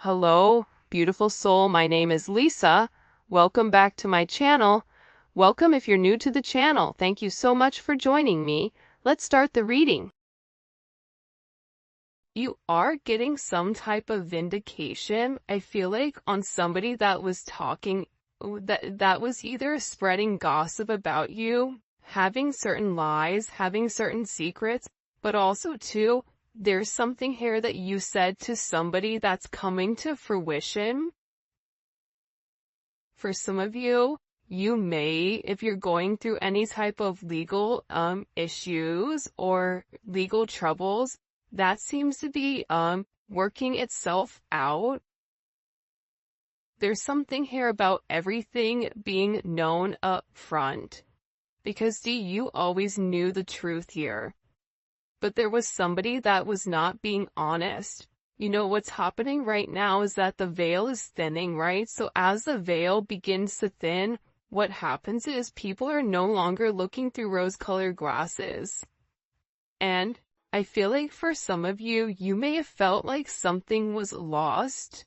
Hello, beautiful soul. My name is Lisa. Welcome back to my channel. Welcome if you're new to the channel. Thank you so much for joining me. Let's start the reading. You are getting some type of vindication, I feel like, on somebody that was talking, that was either spreading gossip about you, having certain lies, having certain secrets, but also too, there's something here that you said to somebody that's coming to fruition. For some of you, you may, if you're going through any type of legal issues or legal troubles, that seems to be working itself out. There's something here about everything being known up front. Because you always knew the truth here. But there was somebody that was not being honest. You know, what's happening right now is that the veil is thinning, right? So as the veil begins to thin, what happens is people are no longer looking through rose-colored glasses. And I feel like for some of you, you may have felt like something was lost.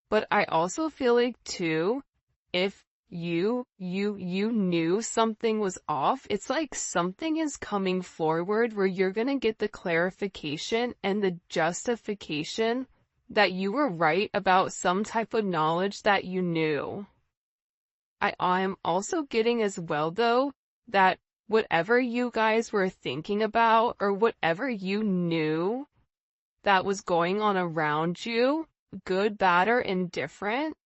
But I also feel like too, if you knew something was off, it's like something is coming forward where you're gonna get the clarification and the justification that you were right about some type of knowledge that you knew. I'm also getting as well though, that whatever you guys were thinking about or whatever you knew that was going on around you, good, bad, or indifferent,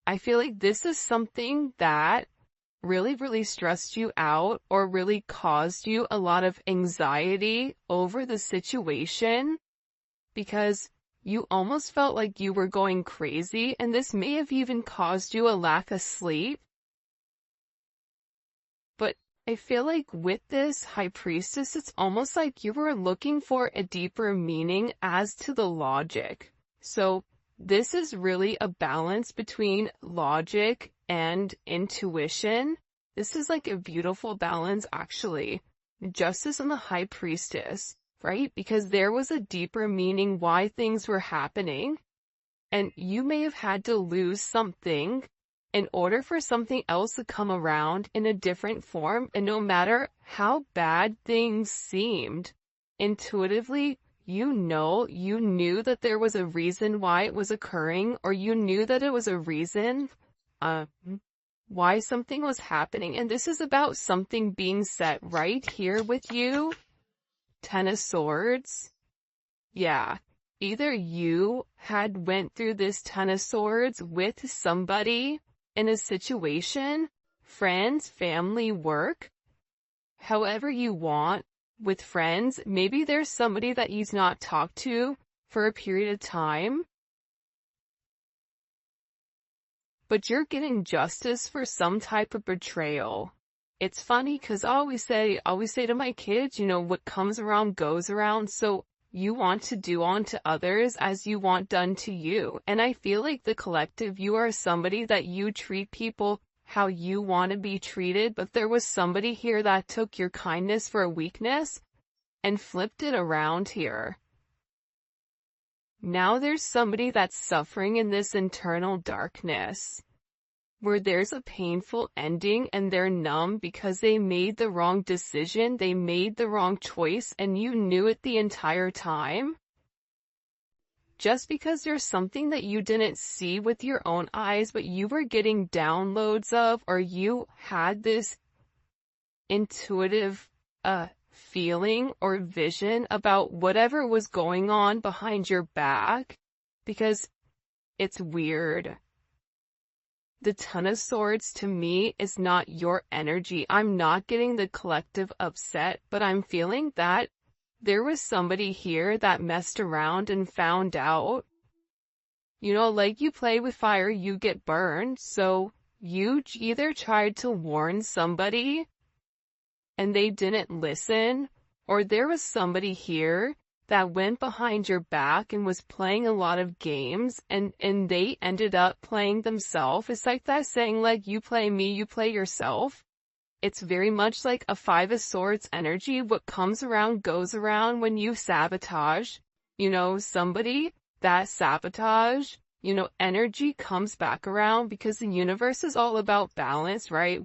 I feel like this is something that really stressed you out or really caused you a lot of anxiety over the situation because you almost felt like you were going crazy, and this may have even caused you a lack of sleep. But I feel like with this High Priestess, it's almost like you were looking for a deeper meaning as to the logic. So this is really a balance between logic and intuition. This is like a beautiful balance, actually. Justice and the High Priestess, right? Because there was a deeper meaning why things were happening. And you may have had to lose something in order for something else to come around in a different form. And no matter how bad things seemed, intuitively, you knew that there was a reason why it was occurring, or you knew that it was a reason why something was happening. And this is about something being set right here with you. Ten of Swords. Yeah. Either you had went through this Ten of Swords with somebody in a situation, friends, family, work, however you want. With friends, maybe there's somebody that you've not talked to for a period of time, but you're getting justice for some type of betrayal. It's funny because I always say to my kids, you know, what comes around goes around. So you want to do unto others as you want done to you. And I feel like the collective, you are somebody that you treat people how you want to be treated, but there was somebody here that took your kindness for a weakness and flipped it around here. Now there's somebody that's suffering in this internal darkness, where there's a painful ending and they're numb because they made the wrong decision, they made the wrong choice, and you knew it the entire time. Just because there's something that you didn't see with your own eyes, but you were getting downloads of, or you had this intuitive feeling or vision about whatever was going on behind your back, because it's weird. The Ten of Swords to me is not your energy. I'm not getting the collective upset, but I'm feeling that there was somebody here that messed around and found out. You know, like you play with fire, you get burned. So you either tried to warn somebody and they didn't listen, or there was somebody here that went behind your back and was playing a lot of games, and they ended up playing themselves. It's like that saying, like, you play me, you play yourself. It's very much like a Five of Swords energy. What comes around goes around when you sabotage, you know, somebody. that sabotage, energy comes back around because the universe is all about balance, right?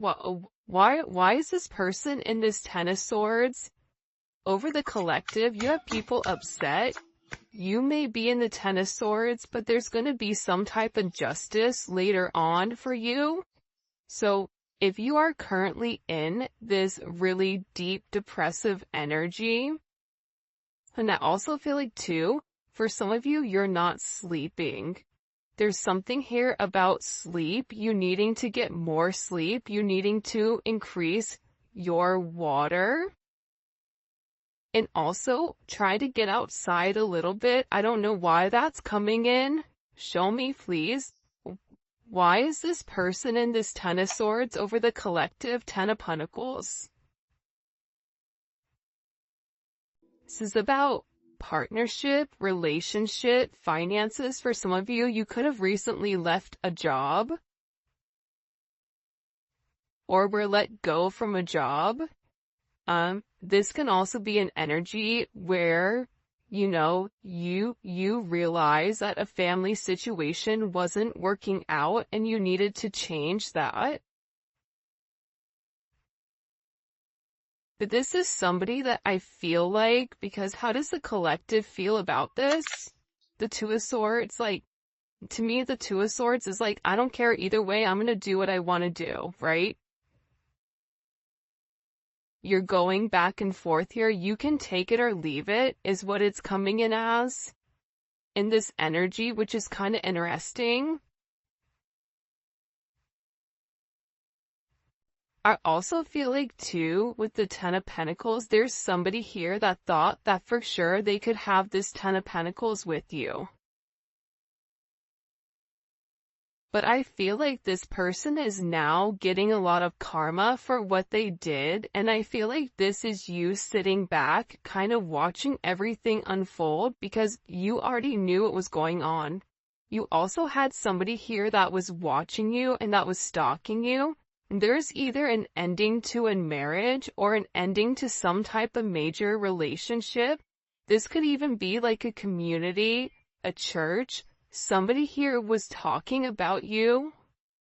Why is this person in this Ten of Swords? Over the collective, you have people upset. You may be in the Ten of Swords, but there's going to be some type of justice later on for you. So if you are currently in this really deep depressive energy, and I also feel like too, for some of you, you're not sleeping. There's something here about sleep, you needing to get more sleep, you needing to increase your water. And also, try to get outside a little bit. I don't know why that's coming in. Show me, please. Why is this person in this Ten of Swords over the collective Ten of Pentacles? This is about partnership, relationship, finances. For some of you, you could have recently left a job or were let go from a job. This can also be an energy where, you realize that a family situation wasn't working out and you needed to change that. But this is somebody that I feel like, because how does the collective feel about this? The Two of Swords, to me, the Two of Swords is I don't care either way, I'm gonna do what I want to do, right? You're going back and forth here. You can take it or leave it, is what it's coming in as. In this energy, which is kind of interesting. I also feel like too, with the Ten of Pentacles, there's somebody here that thought that for sure they could have this Ten of Pentacles with you. But I feel like this person is now getting a lot of karma for what they did, and I feel like this is you sitting back, kind of watching everything unfold because you already knew what was going on. You also had somebody here that was watching you and that was stalking you. There's either an ending to a marriage or an ending to some type of major relationship. This could even be like a community, a church. Somebody here was talking about you,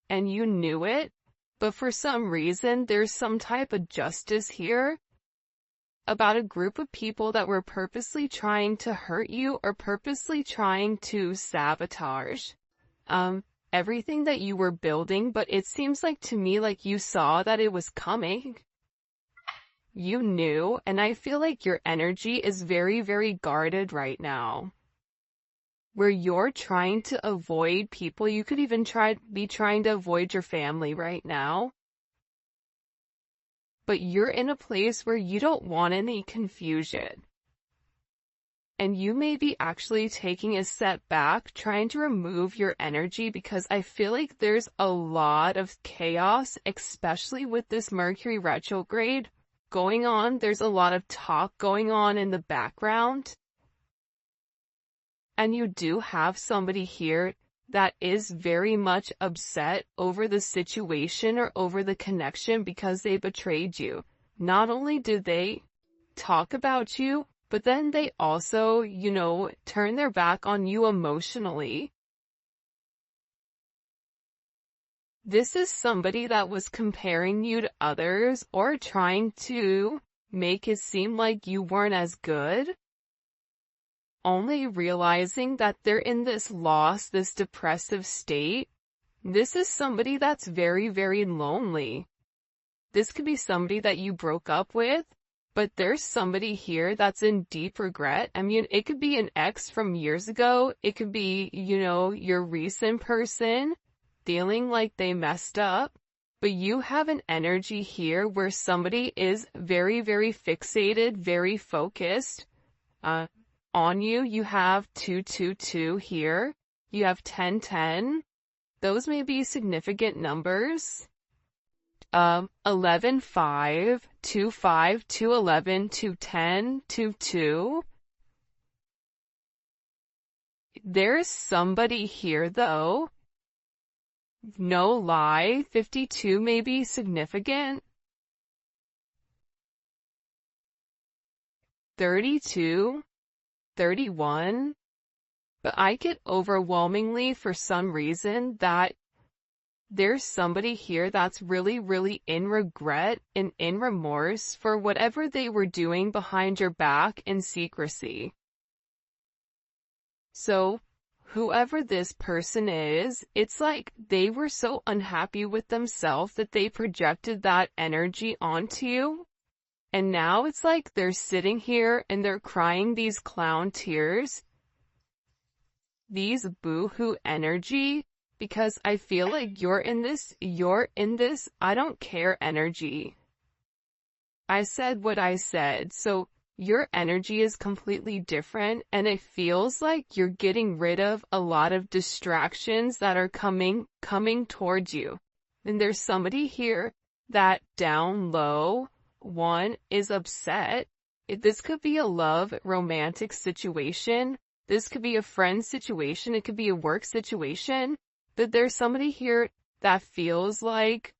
and you knew it, but for some reason, there's some type of justice here about a group of people that were purposely trying to hurt you or purposely trying to sabotage everything that you were building, but it seems like to me like you saw that it was coming. You knew, and I feel like your energy is very, very guarded right now. Where you're trying to avoid people, you could even be trying to avoid your family right now. But you're in a place where you don't want any confusion. And you may be actually taking a step back, trying to remove your energy because I feel like there's a lot of chaos, especially with this Mercury retrograde going on. There's a lot of talk going on in the background. And you do have somebody here that is very much upset over the situation or over the connection because they betrayed you. Not only did they talk about you, but then they also, turn their back on you emotionally. This is somebody that was comparing you to others or trying to make it seem like you weren't as good. Only realizing that they're in this loss, this depressive state. This is somebody that's very, very lonely. This could be somebody that you broke up with, but there's somebody here that's in deep regret. I mean, it could be an ex from years ago. It could be, your recent person feeling like they messed up. But you have an energy here where somebody is very, very fixated, very focused, on you. You have 222 here. You have 1010. Those may be significant numbers. 11, 5, 2, 5, 2, 11, 2, 10, 2, 2. There's somebody here though. No lie, 52 may be significant. 32. 31, But I get overwhelmingly for some reason that there's somebody here that's really, really in regret and in remorse for whatever they were doing behind your back in secrecy. So, whoever this person is, it's like they were so unhappy with themselves that they projected that energy onto you. And now it's like they're sitting here and they're crying these clown tears, these boo-hoo energy, because I feel like you're in this, I don't care energy. I said what I said, so your energy is completely different, and it feels like you're getting rid of a lot of distractions that are coming towards you. And there's somebody here that down low, one, is upset. This could be a love, romantic situation. This could be a friend situation. It could be a work situation. But there's somebody here that feels like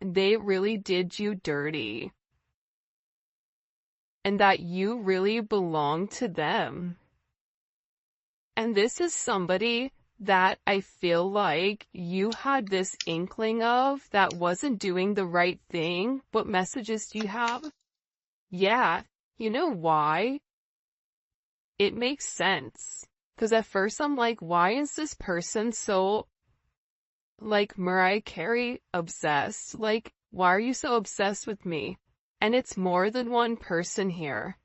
they really did you dirty, and that you really belong to them. And this is somebody that I feel like you had this inkling of that wasn't doing the right thing. What messages do you have? Yeah, you know why? It makes sense. Because at first I'm like, why is this person so, like, Mariah Carey obsessed? Like, why are you so obsessed with me? And it's more than one person here.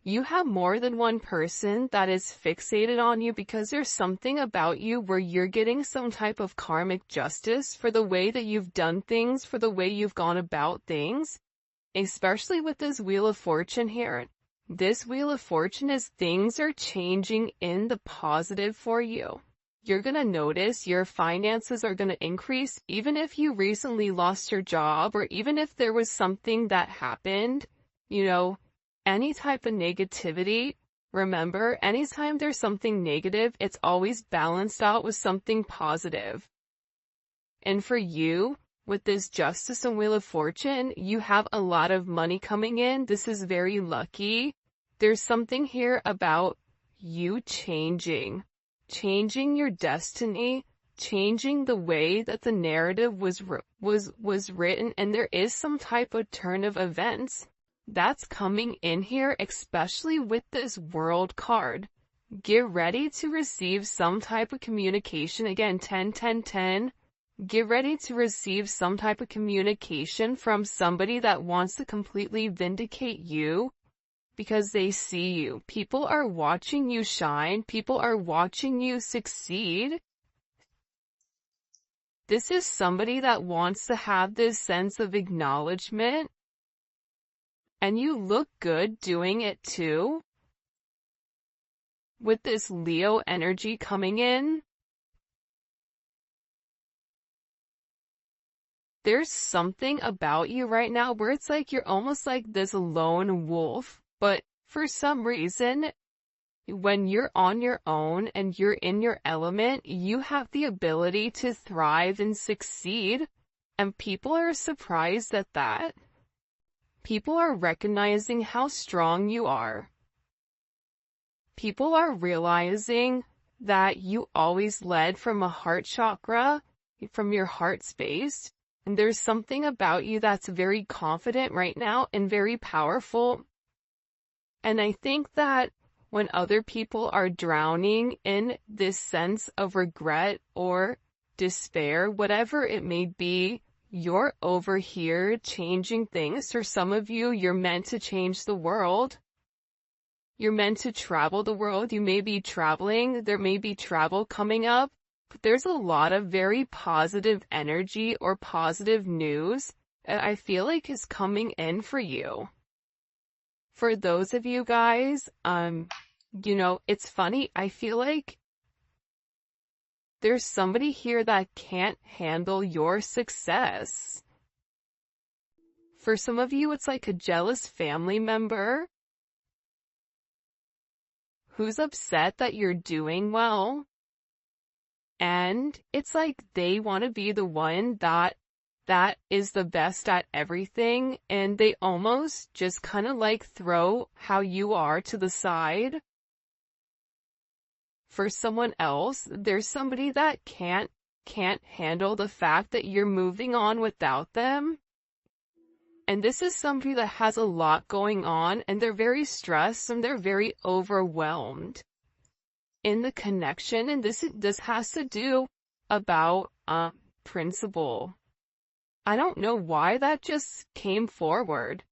You have more than one person that is fixated on you because there's something about you where you're getting some type of karmic justice for the way that you've done things, for the way you've gone about things, especially with this Wheel of Fortune here. This Wheel of Fortune is things are changing in the positive for you. You're going to notice your finances are going to increase even if you recently lost your job, or even if there was something that happened, any type of negativity. Remember, anytime there's something negative, it's always balanced out with something positive. And for you, with this Justice and Wheel of Fortune, you have a lot of money coming in. This is very lucky. There's something here about you changing your destiny, changing the way that the narrative was written, and there is some type of turn of events that's coming in here, especially with this World card. Get ready to receive some type of communication. Again, 10, 10, 10. Get ready to receive some type of communication from somebody that wants to completely vindicate you because they see you. People are watching you shine. People are watching you succeed. This is somebody that wants to have this sense of acknowledgement. And you look good doing it too. With this Leo energy coming in, there's something about you right now where it's like you're almost like this lone wolf, but for some reason, when you're on your own and you're in your element, you have the ability to thrive and succeed, and people are surprised at that. People are recognizing how strong you are. People are realizing that you always led from a heart chakra, from your heart space. And there's something about you that's very confident right now and very powerful. And I think that when other people are drowning in this sense of regret or despair, whatever it may be, you're over here changing things. For some of you, you're meant to change the world. You're meant to travel the world. You may be traveling. There may be travel coming up. But there's a lot of very positive energy or positive news that I feel like is coming in for you. For those of you guys, it's funny. I feel like there's somebody here that can't handle your success. For some of you, it's like a jealous family member who's upset that you're doing well. And it's like they want to be the one that is the best at everything, and they almost just kind of like throw how you are to the side. for someone else. There's somebody that can't handle the fact that you're moving on without them. And this is somebody that has a lot going on, and they're very stressed and they're very overwhelmed in the connection. And this has to do about principle. I don't know why that just came forward.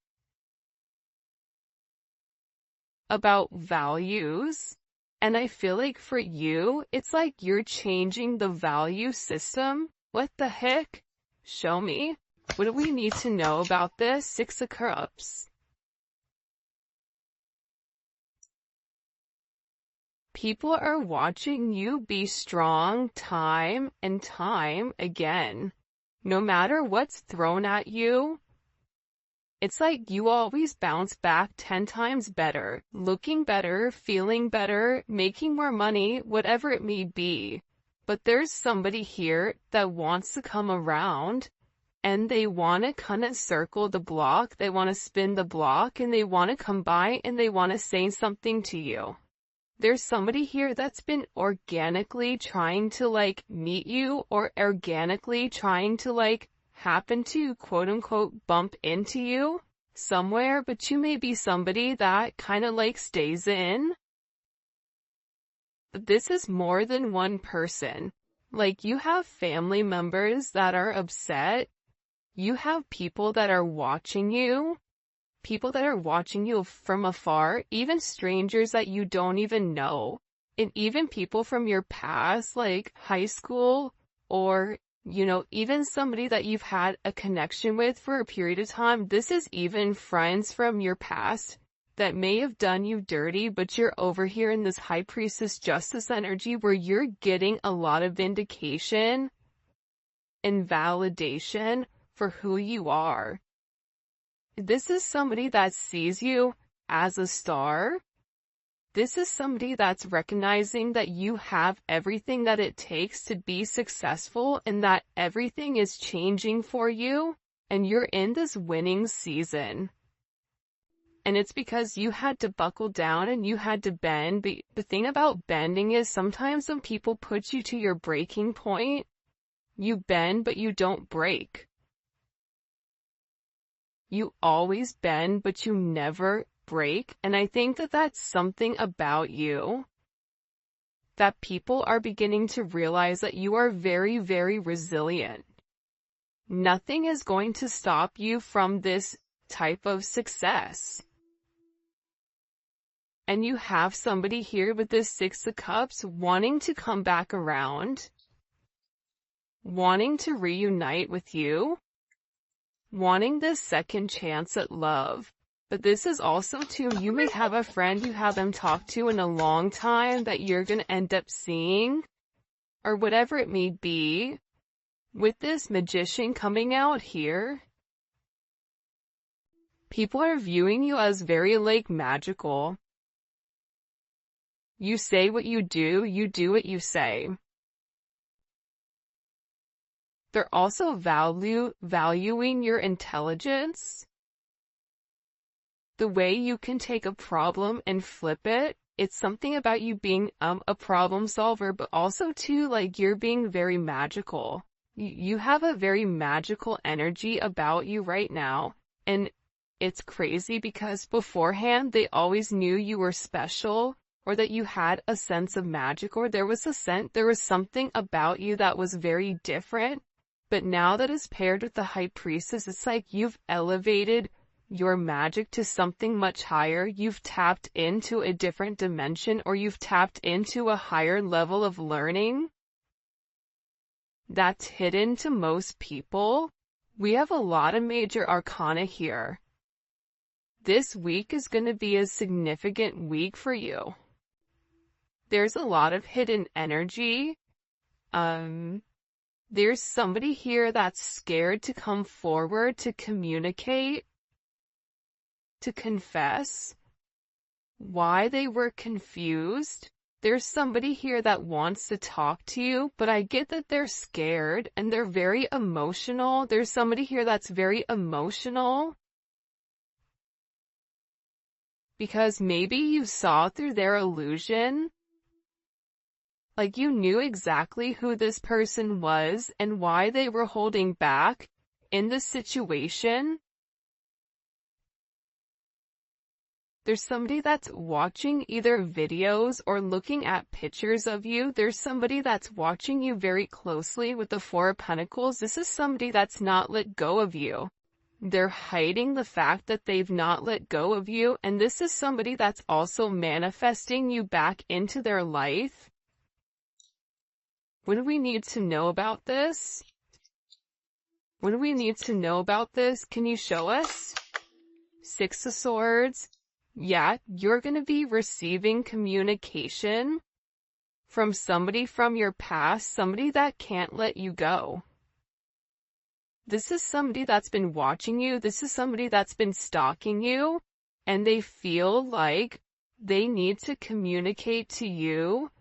About values. And I feel like for you, it's like you're changing the value system. What the heck? Show me. What do we need to know about this? Six of Cups. People are watching you be strong time and time again. No matter what's thrown at you, it's like you always bounce back 10 times better, looking better, feeling better, making more money, whatever it may be. But there's somebody here that wants to come around, and they want to kind of circle the block, they want to spin the block, and they want to come by and they want to say something to you. There's somebody here that's been organically trying to like meet you, or organically trying to like happen to quote unquote bump into you somewhere, but you may be somebody that kind of like stays in. But this is more than one person. Like, you have family members that are upset. You have people that are watching you. People that are watching you from afar, even strangers that you don't even know. And even people from your past, like high school, or, you know, even somebody that you've had a connection with for a period of time. This is even friends from your past that may have done you dirty, but you're over here in this High Priestess Justice energy where you're getting a lot of vindication and validation for who you are. This is somebody that sees you as a star. This is somebody that's recognizing that you have everything that it takes to be successful, and that everything is changing for you, and you're in this winning season. And it's because you had to buckle down and you had to bend. But the thing about bending is sometimes when people put you to your breaking point, you bend but you don't break. You always bend, but you never break. And I think that that's something about you that people are beginning to realize, that you are very, very resilient. Nothing is going to stop you from this type of success. And you have somebody here with this Six of Cups wanting to come back around, wanting to reunite with you, wanting this second chance at love. But this is also too, you may have a friend you haven't talked to in a long time that you're going to end up seeing, or whatever it may be. With this Magician coming out here, people are viewing you as very like magical. You say what you do what you say. They're also valuing your intelligence. The way you can take a problem and flip it. It's something about you being a problem solver, but also too, like, you're being very magical. You have a very magical energy about you right now. And it's crazy because beforehand they always knew you were special, or that you had a sense of magic, or there was something about you that was very different. But now that is paired with the High Priestess, it's like you've elevated your magic to something much higher. You've tapped into a different dimension, or you've tapped into a higher level of learning that's hidden to most people. We have a lot of major arcana here. This week is going to be a significant week for you. There's a lot of hidden energy. There's somebody here that's scared to come forward, to communicate, to confess why they were confused. There's somebody here that wants to talk to you, but I get that they're scared and they're very emotional. There's somebody here that's very emotional because maybe you saw through their illusion. Like you knew exactly who this person was and why they were holding back in this situation. There's somebody that's watching either videos or looking at pictures of you. There's somebody that's watching you very closely with the Four of Pentacles. This is somebody that's not let go of you. They're hiding the fact that they've not let go of you. And this is somebody that's also manifesting you back into their life. What do we need to know about this? What do we need to know about this? Can you show us? Six of Swords. Yeah, you're going to be receiving communication from somebody from your past, somebody that can't let you go. This is somebody that's been watching you. This is somebody that's been stalking you, and they feel like they need to communicate to you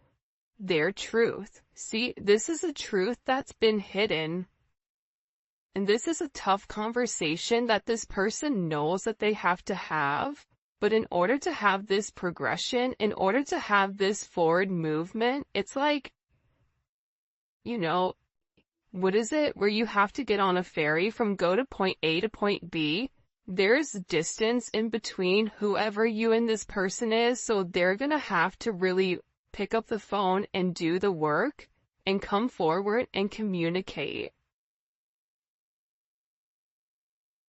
their truth. See, this is a truth that's been hidden. And this is a tough conversation that this person knows that they have to have. But in order to have this progression, in order to have this forward movement, it's like, you know, what is it? Where you have to get on a ferry from go to point A to point B. There's distance in between whoever you and this person is, so they're gonna have to really pick up the phone and do the work and come forward and communicate.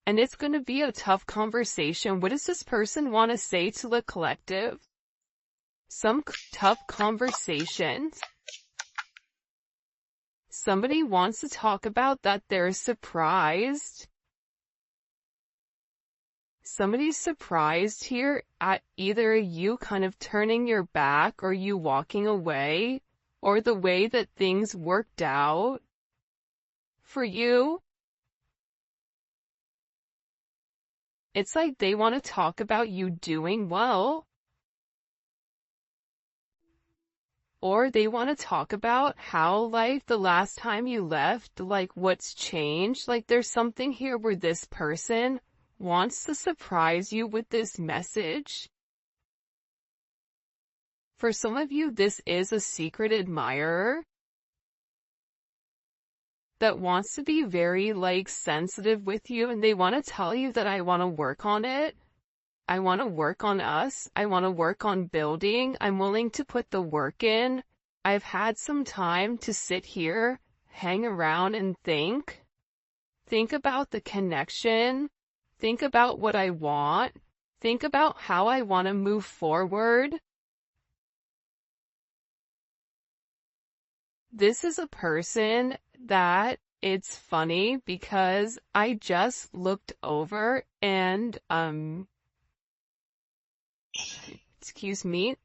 And it's going to be a tough conversation. What does this person want to say to the collective? Some tough conversations. Somebody wants to talk about that they're surprised. Somebody's surprised here at either you kind of turning your back or you walking away, or the way that things worked out for you. It's like they want to talk about you doing well. Or they want to talk about how, like, the last time you left, like, what's changed. Like, there's something here where this person wants to surprise you with this message. For some of you, this is a secret admirer that wants to be very, like, sensitive with you, and they want to tell you that I want to work on it. I want to work on us. I want to work on building. I'm willing to put the work in. I've had some time to sit here, hang around and think. Think about the connection. Think about what I want. Think about how I want to move forward. This is a person that it's funny because I just looked over and, excuse me,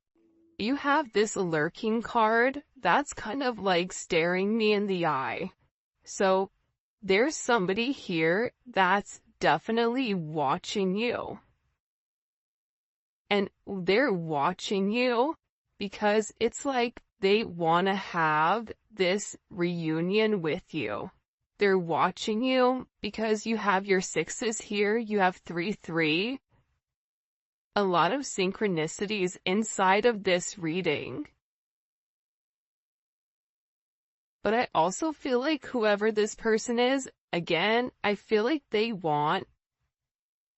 you have this lurking card that's kind of like staring me in the eye. So there's somebody here that's definitely watching you. And they're watching you because it's like they want to have this reunion with you. They're watching you because you have your sixes here, you have 3-3. A lot of synchronicities inside of this reading. But I also feel like whoever this person is, again, I feel like they want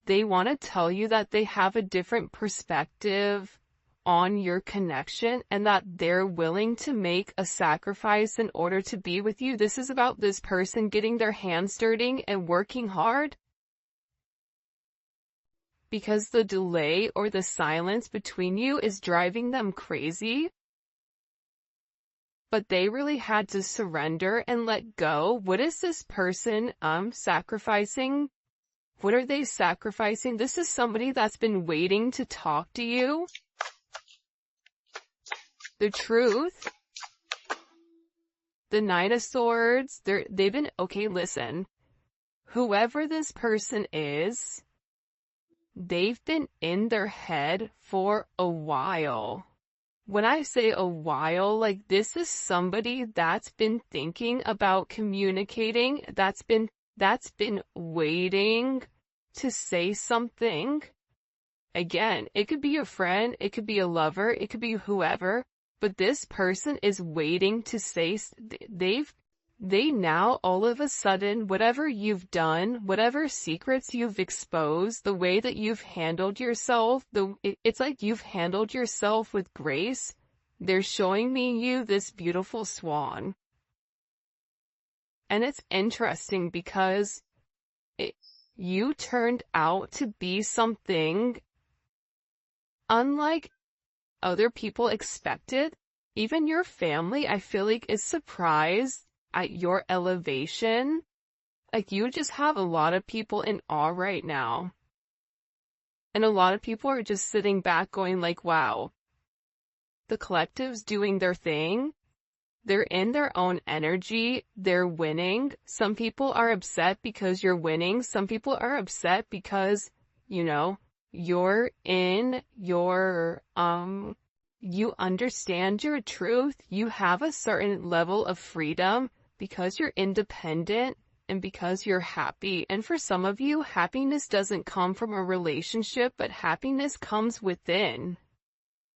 to tell you that they have a different perspective on your connection and that they're willing to make a sacrifice in order to be with you. This is about this person getting their hands dirty and working hard. Because the delay or the silence between you is driving them crazy. But they really had to surrender and let go. What is this person sacrificing? What are they sacrificing? This is somebody that's been waiting to talk to you. The truth. The Knight of Swords. They've been, okay, listen. Whoever this person is, they've been in their head for a while. When I say a while, like this is somebody that's been thinking about communicating, that's been waiting to say something. Again, it could be a friend, it could be a lover, it could be whoever, but this person is waiting to say, they now all of a sudden, whatever you've done, whatever secrets you've exposed, the way that you've handled yourself, it's like you've handled yourself with grace. They're showing me you this beautiful swan. And it's interesting because you turned out to be something unlike other people expected. Even your family, I feel like, is surprised at your elevation. Like, you just have a lot of people in awe right now. And a lot of people are just sitting back going like, wow, the collective's doing their thing. They're in their own energy. They're winning. Some people are upset because you're winning. Some people are upset because, you know, you're in your, you understand your truth. You have a certain level of freedom because you're independent and because you're happy. And for some of you, happiness doesn't come from a relationship, but happiness comes within.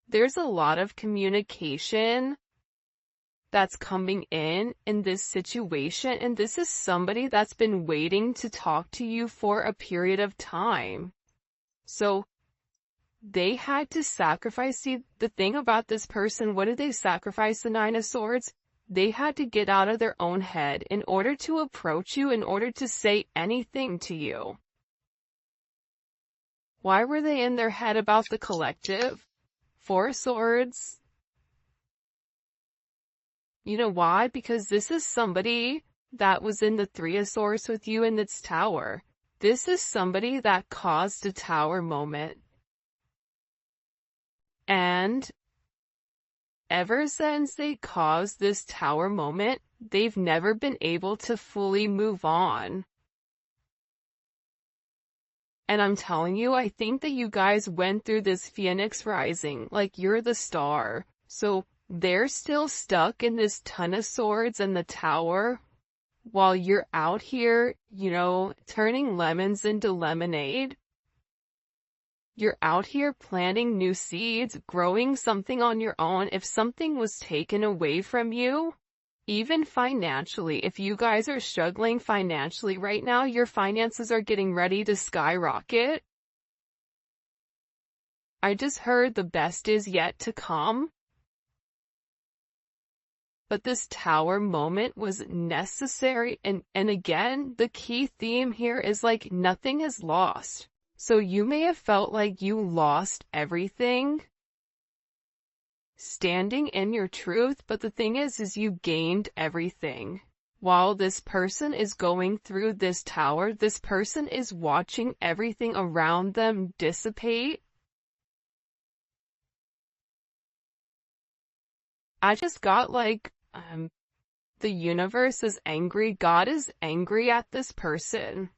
There's a lot of communication that's coming in this situation, and this is somebody that's been waiting to talk to you for a period of time. So they had to sacrifice. See, the thing about this person, what did they sacrifice? The Nine of Swords? They had to get out of their own head in order to approach you, in order to say anything to you. Why were they in their head about the collective? Four of Swords. You know why? Because this is somebody that was in the Three of Swords with you in its tower. This is somebody that caused a tower moment. And ever since they caused this tower moment, they've never been able to fully move on. And I'm telling you, I think that you guys went through this Phoenix rising, like you're the star. So they're still stuck in this Ton of Swords and the tower, while you're out here, you know, turning lemons into lemonade. You're out here planting new seeds, growing something on your own. If something was taken away from you, even financially, if you guys are struggling financially right now, your finances are getting ready to skyrocket. I just heard the best is yet to come. But this tower moment was necessary, and again, the key theme here is like nothing is lost. So you may have felt like you lost everything standing in your truth, but the thing is you gained everything. While this person is going through this tower, this person is watching everything around them dissipate. I just got like, the universe is angry. God is angry at this person.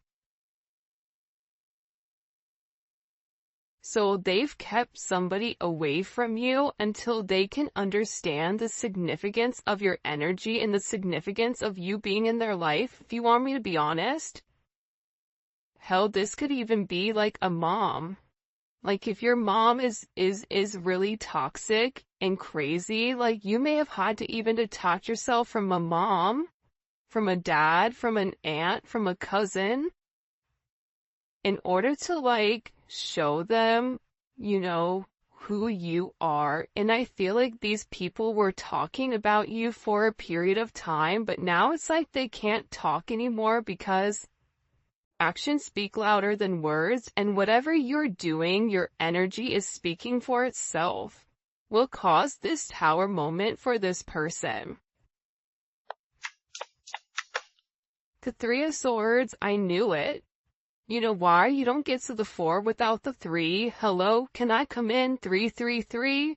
So they've kept somebody away from you until they can understand the significance of your energy and the significance of you being in their life. If you want me to be honest, hell, this could even be like a mom. Like if your mom is really toxic and crazy, like you may have had to even detach yourself from a mom, from a dad, from an aunt, from a cousin, in order to like show them, you know, who you are. And I feel like these people were talking about you for a period of time, but now it's like they can't talk anymore because actions speak louder than words, and whatever you're doing, your energy is speaking for itself, will cause this tower moment for this person. The Three of Swords, I knew it. You know why? You don't get to the 4 without the 3. Hello, can I come in? 333?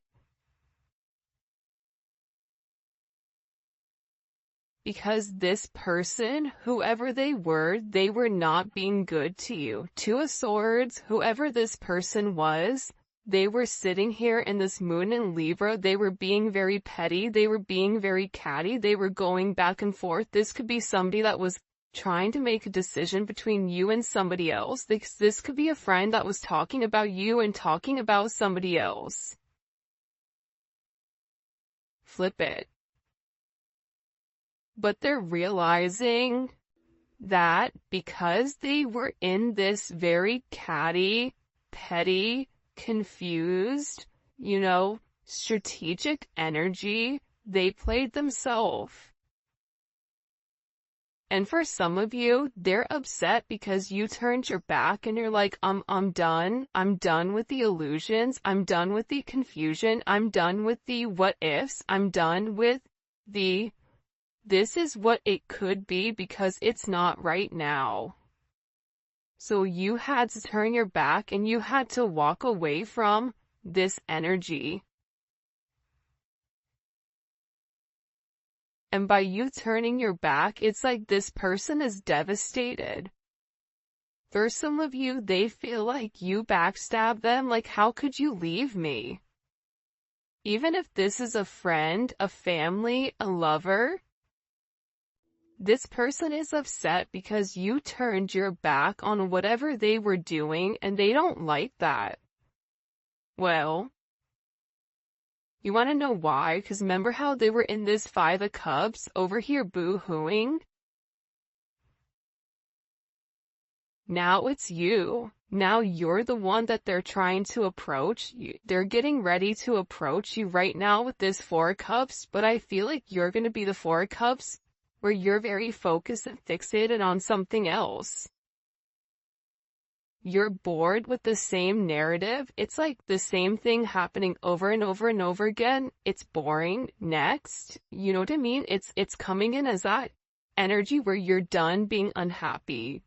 Because this person, whoever they were not being good to you. Two of Swords, whoever this person was, they were sitting here in this moon in Libra. They were being very petty. They were being very catty. They were going back and forth. This could be somebody that was trying to make a decision between you and somebody else. This could be a friend that was talking about you and talking about somebody else. flip it. But they're realizing that because they were in this very catty, petty, confused, strategic energy, they played themselves. And for some of you, they're upset because you turned your back and you're like, I'm done. I'm done with the illusions. I'm done with the confusion. I'm done with the what ifs. I'm done with the this is what it could be because it's not right now. So you had to turn your back and you had to walk away from this energy. And by you turning your back, it's like this person is devastated. For some of you, they feel like you backstabbed them, like how could you leave me? Even if this is a friend, a family, a lover, this person is upset because you turned your back on whatever they were doing and they don't like that. Well, you want to know why? Because remember how they were in this Five of Cups over here boo-hooing? Now it's you. Now you're the one that they're trying to approach. They're getting ready to approach you right now with this Four of Cups, but I feel like you're going to be the Four of Cups where you're very focused and fixated on something else. You're bored with the same narrative. It's like the same thing happening over and over and over again. It's boring. Next. You know what I mean? It's coming in as that energy where you're done being unhappy.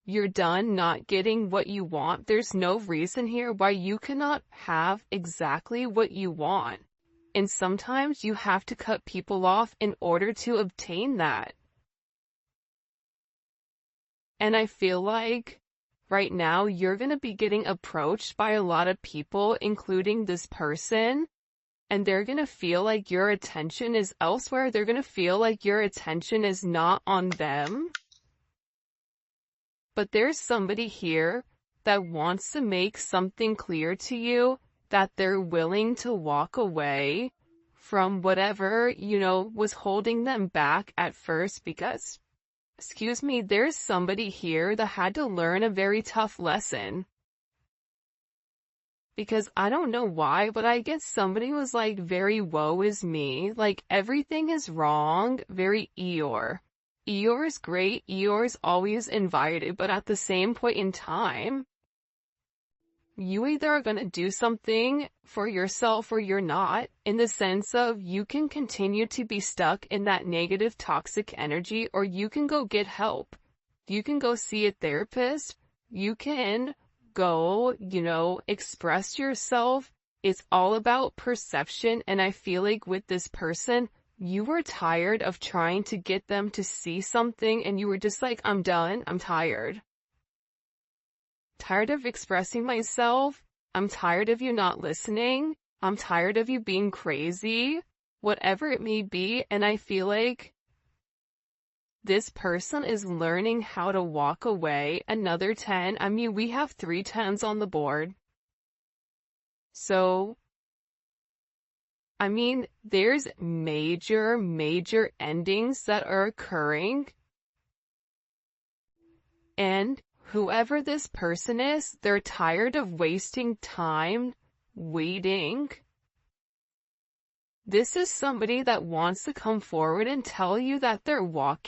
You're done not getting what you want. There's no reason here why you cannot have exactly what you want. And sometimes you have to cut people off in order to obtain that. And I feel like right now you're going to be getting approached by a lot of people, including this person, and they're going to feel like your attention is elsewhere. They're going to feel like your attention is not on them. But there's somebody here that wants to make something clear to you, that they're willing to walk away from whatever, was holding them back at first because, there's somebody here that had to learn a very tough lesson. Because I don't know why, but I guess somebody was like very woe is me, like everything is wrong, very Eeyore. Eeyore is great, Eeyore's always invited, but at the same point in time, you either are going to do something for yourself or you're not, in the sense of you can continue to be stuck in that negative toxic energy, or you can go get help. You can go see a therapist. You can go, express yourself. It's all about perception. And I feel like with this person, you were tired of trying to get them to see something and you were just like, I'm done. I'm tired. Tired of expressing myself. I'm tired of you not listening. I'm tired of you being crazy. Whatever it may be. And I feel like this person is learning how to walk away. Another 10. I mean, we have 3 10s on the board. So, I mean, there's major endings that are occurring. And whoever this person is, they're tired of wasting time waiting. This is somebody that wants to come forward and tell you that they're walking